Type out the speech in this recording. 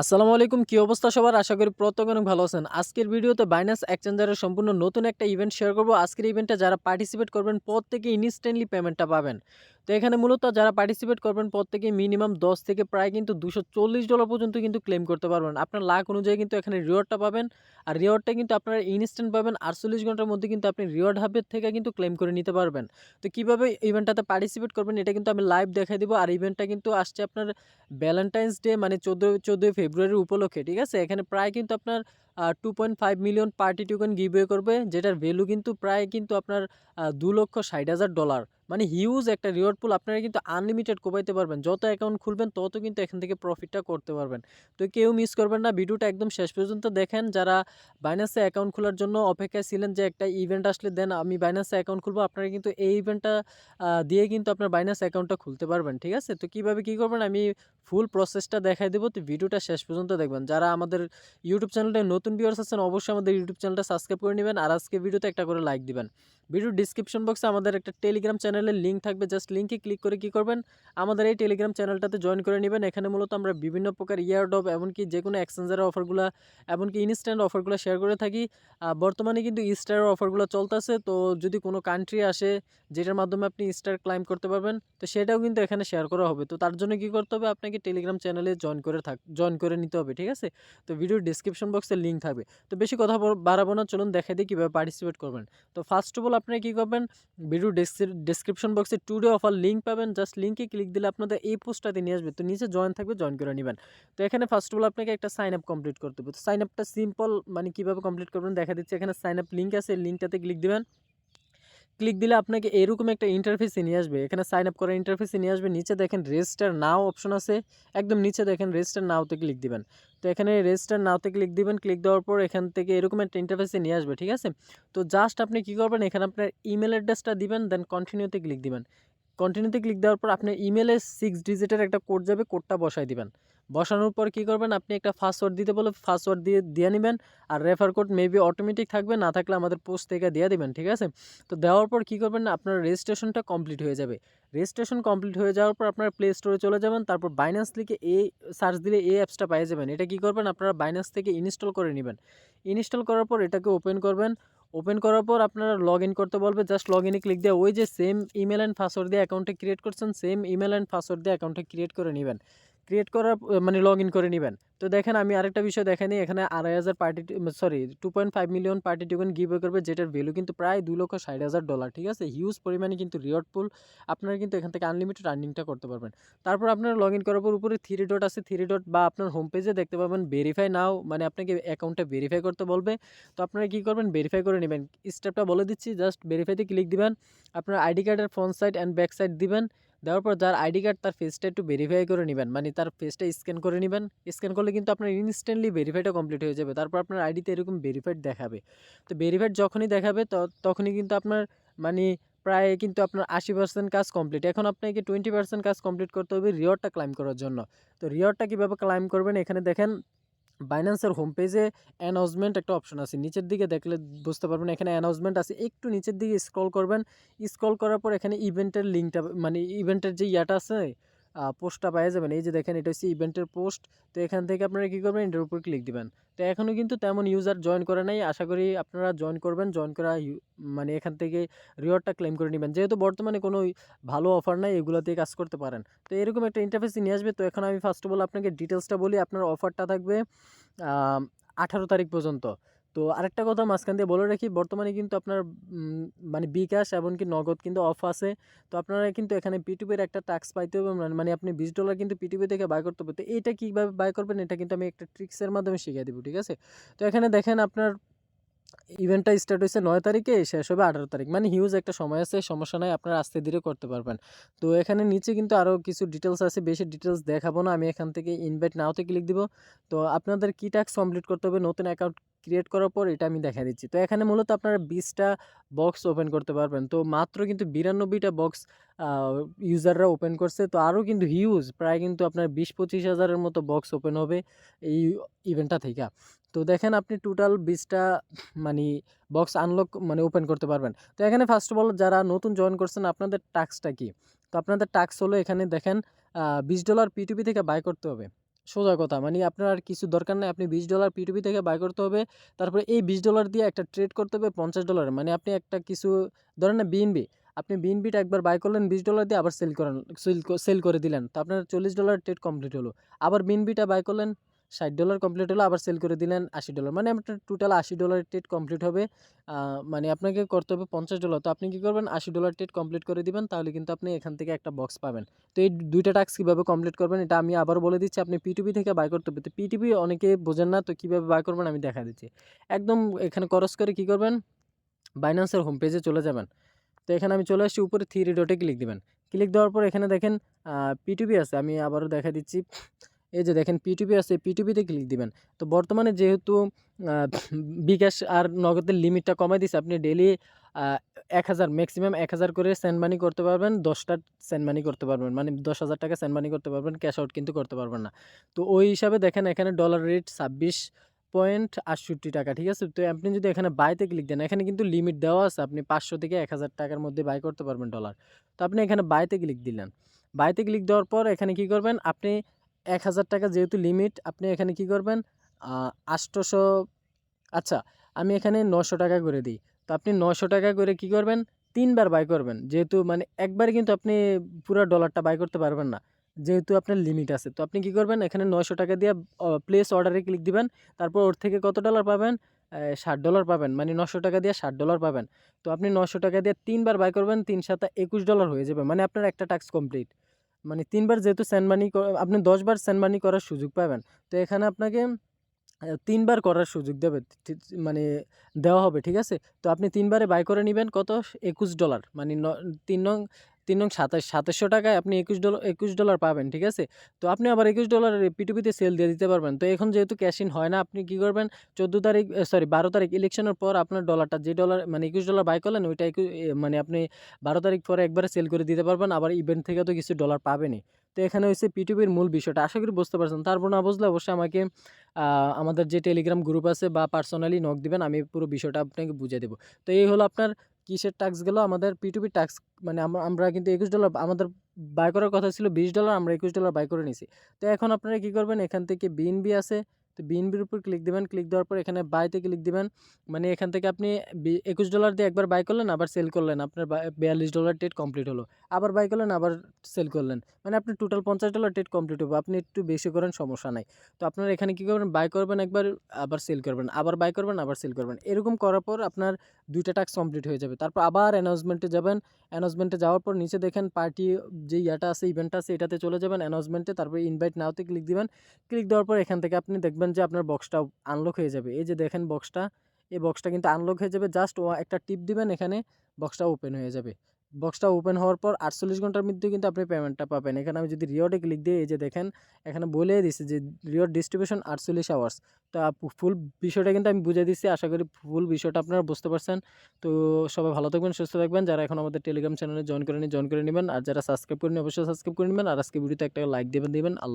আসসালামু আলাইকুম, কি অবস্থা সবার? আশা করি প্রত্যেকে অনেক ভালো আছেন। আজকের ভিডিওতে বাইন্যান্স এক্সচেঞ্জারের সম্পূর্ণ নতুন একটা ইভেন্ট শেয়ার করব। আজকের ইভেন্টে যারা পার্টিসিপেট করবেন প্রত্যেকে ইনস্ট্যান্টলি পেমেন্টটা পাবেন। তো এখানে মূলত যারা পার্টিসিপেট করবেন প্রত্যেকেই মিনিমাম 10 থেকে প্রায় কিন্তু $240 পর্যন্ত কিন্তু ক্লেম করতে পারবেন। আপনার লাক অনুযায়ী কিন্তু এখানে রিওয়ার্ডটা পাবেন। আর রিওয়ার্ডটা কিন্তু আপনারা ইনস্ট্যান্ট পাবেন। 48 ঘন্টার মধ্যে কিন্তু আপনি রিওয়ার্ড হাবের থেকে কিন্তু ক্লেম করে নিতে পারবেন। তো কিভাবে ইভেন্টটাতে পার্টিসিপেট করবেন এটা কিন্তু আমি লাইভ দেখাই দিব। আর ইভেন্টটা কিন্তু আসছে আপনার ভ্যালেন্টাইন্স ডে মানে 14ই ফেব্রুয়ারি উপলক্ষে, ঠিক আছে? এখানে প্রায় কিন্তু আপনার 2.5 মিলিয়ন পার্টি টোকেন গিভওয়ে করবে, যেটার ভ্যালু কিন্তু প্রায় কিন্তু আপনার $2,60,000। মানে হিউজ একটা রিওয়ার্ড পুল। আপনারা কিন্তু আনলিমিটেড কোপাইতে পারবেন। যত অ্যাকাউন্ট খুলবেন তত কিন্তু এখান থেকে প্রফিটটা করতে পারবেন। তো কেউ মিস করবেন না, ভিডিওটা একদম শেষ পর্যন্ত দেখেন। যারা বাইন্যান্সে অ্যাকাউন্ট খোলার জন্য অপেক্ষায় ছিলেন যে একটা ইভেন্ট আসলে দেন আমি বাইন্যান্সে অ্যাকাউন্ট খুলবো, আপনারা কিন্তু এই ইভেন্টটা দিয়ে কিন্তু আপনার বাইন্যান্স অ্যাকাউন্টটা খুলতে পারবেন, ঠিক আছে? তো কীভাবে কী করবেন আমি ফুল প্রসেসটা দেখাই দেবো। তো ভিডিওটা শেষ পর্যন্ত দেখবেন। যারা আমাদের ইউটিউব চ্যানেলটা নতুন ভিউয়ার্স আছেন অবশ্যই আমাদের ইউটিউব চ্যানেলটা সাবস্ক্রাইব করে নেবেন। আর আজকে ভিডিওতে একটা করে লাইক দিবেন। ভিডিওর ডিসক্রিপশন বক্সে আমাদের একটা টেলিগ্রাম চ্যানেলের লিঙ্ক থাকবে। জাস্ট লিঙ্কে ক্লিক করে কী করবেন, আমাদের এই টেলিগ্রাম চ্যানেলটাতে জয়েন করে নেবেন। এখানে মূলত আমরা বিভিন্ন প্রকার ইয়ারড্রপ এমনকি যে কোনো এক্সচেঞ্জারের অফারগুলো এমনকি ইনস্ট্যান্ট অফারগুলো শেয়ার করে থাকি। বর্তমানে কিন্তু স্টারের অফারগুলো চলতেছে। তো যদি কোনো কান্ট্রি আসে যেটার মাধ্যমে আপনি স্টার ক্লাইম করতে পারবেন, তো সেটাও কিন্তু এখানে শেয়ার করা হবে। তো তার জন্য কী করতে হবে, আপনাকে টেলিগ্রাম চ্যানেলে জয়েন করে নিতে হবে, ঠিক আছে? তো ভিডিওর ডিসক্রিপশন বক্সে লিঙ্ক থাকবে। তো বেশি কথা বাড়াবো না, চলুন দেখাই দিই কীভাবে পার্টিসিপেট করবেন। তো ফার্স্ট অফ অল আপনারা কী করবেন, ভিডিও ডিসক্রিপশন বক্সে টুডে অফার লিঙ্ক পাবেন। জাস্ট লিঙ্কে ক্লিক দিলে আপনাদের এই পোস্টটাতে নিয়ে আসবে। তো নিচে জয়েন থাকবে, জয়েন করে নেবেন। তো এখানে ফার্স্ট অফ অল আপনাকে একটা সাইন আপ কমপ্লিট করতে হবে। তো সাইন আপটা সিম্পল, মানে কীভাবে কমপ্লিট করবেন দেখা দিচ্ছে। এখানে সাইন আপ লিঙ্ক আছে, লিঙ্কটাতে ক্লিক দিবেন। ক্লিক দিলে আপনাকে এরকম একটা ইন্টারফেসে নিয়ে আসবে। এখানে সাইন আপ করার ইন্টারফেসে নিয়ে আসবে। নিচে দেখেন রেজিস্টার নাও অপশন আছে, একদম নিচে দেখেন রেজিস্টার নাওতে ক্লিক দিবেন। তো এখানে রেজিস্টার নাওতে ক্লিক দিবেন। ক্লিক দেওয়ার পর এখান থেকে এরকম একটা ইন্টারফেসে নিয়ে আসবে, ঠিক আছে? তো জাস্ট আপনি কী করবেন, এখানে আপনার ইমেল অ্যাড্রেসটা দিবেন, দেন কন্টিনিউতে ক্লিক দিবেন। কন্টিনিউতে ক্লিক দেওয়ার পর আপনার ইমেলে 6 ডিজিটের একটা কোড যাবে, কোডটা বসায় দিবেন। বসানোর পর কী করবেন, আপনি একটা পাসওয়ার্ড দিতে বলে পাসওয়ার্ড দিয়ে নেবেন। আর রেফার কোড মেবি অটোমেটিক থাকবে, না থাকলে আমাদের পোস্ট থেকে দিয়ে দিবেন, ঠিক আছে? তো দেওয়ার পর কী করবেন, আপনার রেজিস্ট্রেশনটা কমপ্লিট হয়ে যাবে। রেজিস্ট্রেশন কমপ্লিট হয়ে যাওয়ার পর আপনার প্লে স্টোরে চলে যাবেন। তারপর বাইন্যান্স লিখে সার্চ দিলে এই অ্যাপসটা পেয়ে যাবেন। এটা কী করবেন, আপনারা বাইন্যান্স থেকে ইনস্টল করে নেবেন। ইনস্টল করার পর এটাকে ওপেন করবেন। ওপেন করার পর আপনারা লগ ইন করতে বলবে। জাস্ট লগ ইনে ক্লিক দিয়ে ওই যে সেম ইমেল অ্যান্ড পাসওয়ার্ড দিয়ে অ্যাকাউন্টে ক্রিয়েট করছেন, সেম ইমেল অ্যান্ড পাসওয়ার্ড দিয়ে অ্যাকাউন্টে ক্রিয়েট করে নেবেন। ক্রিয়েট করার মানে লগ ইন করে নেবেন। তো দেখেন আমি আরেকটা বিষয় দেখাই নিই। এখানে 2.5 মিলিয়ন পার্টি টোকেন গিভওয়ে করবে, যেটার ভ্যালু কিন্তু প্রায় $2,60,000, ঠিক আছে? হিউজ পরিমাণে কিন্তু রিওয়ার্ড পুল। আপনারা কিন্তু এখান থেকে আনলিমিটেড আর্নিংটা করতে পারবেন। তারপর আপনারা লগ ইন করার পর উপরে 3 ডট আছে, 3 ডট বা আপনার হোম পেজে দেখতে পাবেন ভেরিফাই নাও, মানে আপনাকে অ্যাকাউন্টটা ভেরিফাই করতে বলবে। তো আপনারা কী করবেন, ভেরিফাই করে নেবেন। স্টেপটা বলে দিচ্ছি, জাস্ট ভেরিফাইতে ক্লিক দিবেন। আপনার আইডি কার্ডের front side and back side দিবেন। দেওয়ার পর যার আইডি কার্ড তার ফেসটা একটু ভেরিফাই করে নেবেন, মানে তার ফেসটা স্ক্যান করে নেবেন। স্ক্যান করলে কিন্তু আপনার ইনস্ট্যান্টলি ভেরিফাইটা কমপ্লিট হয়ে যাবে। তারপর আপনার আইডিতে এরকম ভেরিফাইড দেখাবে। তো ভেরিফাইড যখনই দেখাবে তখনই কিন্তু আপনার মানে প্রায় কিন্তু আপনার 80% কাজ কমপ্লিট। এখন আপনাকে 20% কাজ কমপ্লিট করতে হবে রিওয়ার্ডটা ক্লাইম করার জন্য। তো রিওয়ার্ডটা কীভাবে ক্লাইম করবেন, এখানে দেখেন বাইন্যান্সের হোম পেজে অ্যানাউন্সমেন্ট একটা অপশন আছে। নিচের দিকে দেখলে বুঝতে পারবেন এখানে অ্যানাউন্সমেন্ট আছে। একটু নিচের দিকে স্ক্রল করবেন। স্ক্রল করার পর এখানে ইভেন্টের লিঙ্কটা, মানে ইভেন্টের যে ইয়াটা আছে পোস্টটা পেয়ে যাবেন। এই যে দেখেন এটা হচ্ছে ইভেন্টের পোস্ট। তো এখান থেকে আপনারা কী করবেন, এটার উপর ক্লিক দিবেন। তো এখনও কিন্তু তেমন ইউজার জয়েন করে নাই। আশা করি আপনারা জয়েন করবেন। জয়েন করা মানে এখান থেকে রিওয়ার্ডটা ক্লেম করে নেবেন। যেহেতু বর্তমানে কোনো ভালো অফার নাই, এগুলো দিয়ে কাজ করতে পারেন। তো এরকম একটা ইন্টারফেসে নিয়ে আসবে। তো এখন আমি ফার্স্ট অফ অল আপনাকে ডিটেলসটা বলি। আপনার অফারটা থাকবে 18 তারিখ পর্যন্ত। তো আরেকটা কথা মাঝখান দিয়ে বলে রাখি, বর্তমানে কিন্তু আপনার মানে বিকাশ এমনকি নগদ কিন্তু অফ আছে। তো আপনারা কিন্তু এখানে পিটুপির একটা টাস্ক পাইতে হবে, মানে আপনি $20 কিন্তু পিটুপি থেকে বাই করতে হবে। তো এইটা কীভাবে বাই করবেন এটা কিন্তু আমি একটা ট্রিক্সের মাধ্যমে শিখিয়ে দেবো, ঠিক আছে? তো এখানে দেখেন আপনার ইভেন্টটা স্টার্ট হয়েছে 9 তারিখে, শেষ হবে 18 তারিখ। মানে হিউজ একটা সময় আছে, সমস্যা নাই, আপনারা আস্তে ধীরে করতে পারবেন। তো এখানে নিচে কিন্তু আরও কিছু ডিটেলস আছে, বেশি ডিটেলস দেখাবো না। আমি এখান থেকে ইনভাইট নাওতে ক্লিক দিব। তো আপনাদের কী টাস্ক কমপ্লিট করতে হবে নতুন অ্যাকাউন্ট ক্রিয়েট করার পর, এটা আমি দেখা দিচ্ছি। তো এখানে মূলত আপনারা 20টা বক্স ওপেন করতে পারবেন। তো মাত্র কিন্তু 92টা বক্স ইউজাররা ওপেন করছে। তো আরও কিন্তু হিউজ প্রায় কিন্তু আপনার 20-25 হাজারের মতো বক্স ওপেন হবে এই ইভেন্টটা থেকে। তো দেখেন আপনি টোটাল 20টা মানে বক্স আনলক মানে ওপেন করতে পারবেন। তো এখানে ফার্স্ট অফ অল যারা নতুন জয়েন করছেন আপনাদের টাস্কটা কি? তো আপনাদের টাস্ক হলো এখানে দেখেন $20 পিটুপি থেকে বাই করতে হবে। সোজা কথা। মানে আপনার আর কিছু দরকার নাই। আপনি $20 P2P থেকে বাই করতে হবে। তারপরে এই $20 দিয়ে একটা ট্রেড করতে হবে $50। মানে আপনি একটা কিছু ধরেন না বিএনবি। আপনি বিএনবিটা একবার বাই করলেন $20 দিয়ে আবার সেল করে দিলেন। তো আপনার $40 ট্রেড কমপ্লিট হলো। আবার বিএনবিটা বাই করলেন $60 কমপ্লিট হলো, আবার সেল করে দিলেন $80। মানে আপনার টোটাল $80 ট্রেড কমপ্লিট হবে। মানে আপনাকে করতে হবে $50। তো আপনি কি করবেন $80 ট্রেড কমপ্লিট করে দিবেন, তাহলে কিন্তু আপনি এখান থেকে একটা বক্স পাবেন। তো এই 2টা টাস্ক কীভাবে কমপ্লিট করবেন এটা আমি আবারও বলে দিচ্ছি। আপনি P2P থেকে বাই করতে হবে। তো P2P অনেকে বোঝেন না, তো কীভাবে বাই করবেন আমি দেখা দিচ্ছি। একদম এখানে ক্রস করে কী করবেন, বাইন্যান্সের হোম পেজে চলে যাবেন। তো এখানে আমি চলে আসছি, উপরে 3 ডটে ক্লিক দিবেন। ক্লিক দেওয়ার পর এখানে দেখেন P2P আছে, আমি আবারও দেখা দিচ্ছি। এই যে দেখেন P2P আছে, P2P-তে ক্লিক দিবেন। তো বর্তমানে যেহেতু বিকাশ আর নগদের লিমিটটা কমাই দিছে, আপনি ডেইলি 1000 ম্যাক্সিমাম 1000 করে সেন্ড মানি করতে পারবেন, 10টা সেন্ড মানি করতে পারবেন। মানে 10,000 টাকা সেন্ড মানি করতে পারবেন, ক্যাশ আউট কিন্তু করতে পারবেন না। তো ওই হিসাবে দেখেন এখানে ডলার রেট 26.68 টাকা, ঠিক আছে? তো আপনি যদি এখানে বাইতে ক্লিক দেন, এখানে কিন্তু লিমিট দেওয়া আছে, আপনি 500 থেকে 1000 টাকার মধ্যে বাই করতে পারবেন ডলার। তো আপনি এখানে বাইতে ক্লিক দিলেন। বাইতে ক্লিক দেওয়ার পর এখানে কি করবেন, আপনি 1000 টাকা যেহেতু লিমিট, আপনি এখানে কি করবেন 800, আচ্ছা আমি এখানে 900 টাকা করে দিই। তো আপনি 900 টাকা করে কি করবেন, 3 বার বাই করবেন। যেহেতু মানে একবারে কিন্তু আপনি পুরা ডলারটা বাই করতে পারবেন না, যেহেতু আপনার লিমিট আছে। তো আপনি কি করবেন, এখানে 900 টাকা দিয়ে প্লেস অর্ডারে ক্লিক দিবেন। তারপর ওর থেকে কত ডলার পাবেন, $60 পাবেন। মানে 900 টাকা দিয়ে $60 পাবেন। তো আপনি 900 টাকা দিয়ে 3 বার বাই করবেন, 3 সাতা $21 হয়ে যাবে। মানে আপনার একটা টাস্ক কমপ্লিট। মানে 3 বার যেহেতু সেন্ড মানি আপনি 10 বার সেন্ড মানি করার সুযোগ পাবেন। তো এখানে আপনাকে 3 বার করার সুযোগ দেবে, মানে দেওয়া হবে, ঠিক আছে? তো আপনি 3 বারে বাই করে নিবেন কত, $21। মানে 3 নং 3 নং 2700 টাকায় আপনি $21 পাবেন, ঠিক আছে? তো আপনি আবার $21 P2P-তে সেল দিয়ে দিতে পারবেন। তো এখন যেহেতু ক্যাশ ইন হয় না, আপনি কি করবেন, 14 তারিখ 12 তারিখ ইলেকশনের পর আপনার ডলারটা যে ডলার মানে $21 বাই করলেন, ওইটা মানে আপনি 12 তারিখ পরে একবারে সেল করে দিতে পারবেন। আবার ইভেন্ট থেকে তো কিছু ডলার পাবেনই। তো এখানে হচ্ছে P2P-র মূল বিষয়টা। আশা করি বুঝতে পারছেন। তারপর না বুঝলে অবশ্যই আমাকে আমাদের যে টেলিগ্রাম গ্রুপ আছে বা পার্সোনালি নক দিবেন, আমি পুরো বিষয়টা আপনাকে বুঝিয়ে দেবো। তো এই হলো আপনার কিসের টাস্ক গেল, আমাদের P2P টাস্ক। মানে আমরা কিন্তু $21 আমাদের বাই করার কথা ছিল $20, আমরা $21 বাই করে নিছি। তো এখন আপনারা কি করবেন, এখান থেকে বিএনবি আছে, তো বিএনবির উপর ক্লিক দিবেন। ক্লিক দেওয়ার পর এখানে বাইতে ক্লিক দিবেন। মানে এখান থেকে আপনি $21 দিয়ে একবার বাই করলেন, আবার সেল করলেন, আপনার $42 ট্রেড কমপ্লিট হলো। আবার বাই করলেন, আবার সেল করলেন, মানে আপনার টোটাল $50 ট্রেড কমপ্লিট হবে। আপনি একটু বেশি করেন, সমস্যা নাই। তো আপনারা এখানে কী করবেন, বাই করবেন একবার, আবার সেল করবেন, আবার বাই করবেন, আবার সেল করবেন। এরকম করার পর আপনার 2টা টাস্ক কমপ্লিট হয়ে যাবে। তারপর আবার অ্যানাউন্সমেন্টে যাবেন। অ্যানাউন্সমেন্টে যাওয়ার পর নিচে দেখেন পার্টি যে ইয়াটা আছে, ইভেন্টটা আছে, এটাতে চলে যাবেন অ্যানাউন্সমেন্টে। তারপরে ইনভাইট নাওতে ক্লিক দিবেন। ক্লিক দেওয়ার পর এখান থেকে আপনি দেখবেন যে আপনার বক্সটা আনলক হয়ে যাবে। এই যে দেখেন বক্সটা, এই বক্সটা কিন্তু আনলক হয়ে যাবে। জাস্ট একটা টিপ দিবেন, এখানে বক্সটা ওপেন হয়ে যাবে। বক্সটা ওপেন হওয়ার পর 48 ঘন্টার মধ্যে কিন্তু আপনি পেমেন্টটা পাবেন। এখানে আমি যদি রিওয়ার্ডে ক্লিক দিই, এই যে দেখেন এখানে বলে দিছে যে রিওয়ার্ড ডিস্ট্রিবিউশন 48 আওয়ার্স। তো ফুল বিষয়টা কিন্তু আমি বুঝিয়ে দিচ্ছি। আশা করি ফুল বিষয়টা আপনারা বুঝতে পারছেন। তো সবাই ভালো থাকবেন, সুস্থ থাকবেন। যারা এখন আমাদের টেলিগ্রাম চ্যানেলে জয়েন করে নেবেন। আর যারা সাবস্ক্রাইব করেনি অবশ্যই সাবস্ক্রাইব করে নেবেন। আর আজকে ভিডিওতে একটা লাইক দিবেন। আল্লাহ।